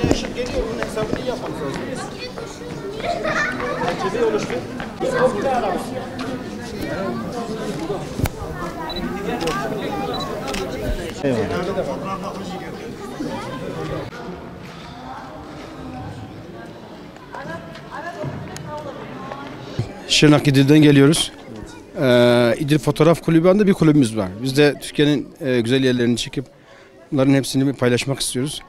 bir ışık geliyor, bunun hesabını iyi yapmamız lazım. Çeviri oluştu. Şırnak İdil'den geliyoruz. İdil Fotoğraf Kulübü adında bir kulübümüz var. Biz de Türkiye'nin güzel yerlerini çekip bunların hepsini paylaşmak istiyoruz.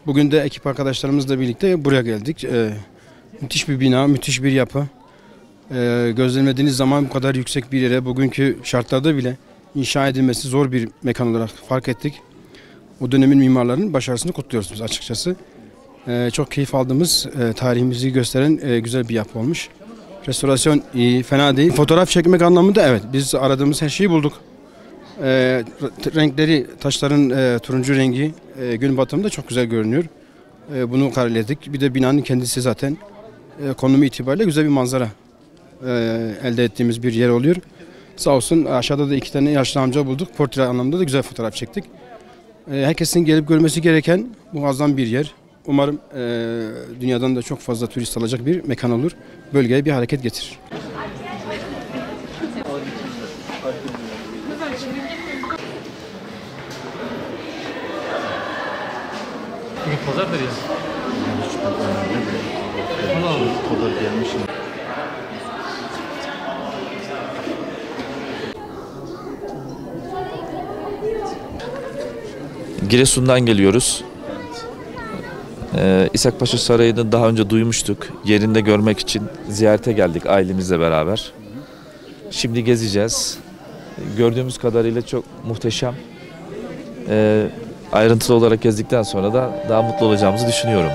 Bugün de ekip arkadaşlarımızla birlikte buraya geldik. Müthiş bir bina, müthiş bir yapı. Gözlemlediğiniz zaman bu kadar yüksek bir yere bugünkü şartlarda bile inşa edilmesi zor bir mekan olarak fark ettik. O dönemin mimarlarının başarısını kutluyoruz biz açıkçası. Çok keyif aldığımız, tarihimizi gösteren güzel bir yapı olmuş. Restorasyon iyi, fena değil. Fotoğraf çekmek anlamında evet, biz aradığımız her şeyi bulduk. Renkleri, taşların turuncu rengi gün batımında çok güzel görünüyor. Bunu kareledik. Bir de binanın kendisi zaten konumu itibariyle güzel bir manzara elde ettiğimiz bir yer oluyor. Sağ olsun aşağıda da 2 tane yaşlı amca bulduk. Portre anlamında da güzel fotoğraf çektik. Herkesin gelip görmesi gereken muazzam bir yer. Umarım dünyadan da çok fazla turist alacak bir mekan olur. Bölgeye bir hareket getirir. Bugün pazar da diyorsun. Pazar gelmişim. Giresun'dan geliyoruz. İshak Paşa Sarayı'nı daha önce duymuştuk. Yerinde görmek için ziyarete geldik ailemizle beraber. Şimdi gezeceğiz. Gördüğümüz kadarıyla çok muhteşem. Ayrıntılı olarak gezdikten sonra da daha mutlu olacağımızı düşünüyorum.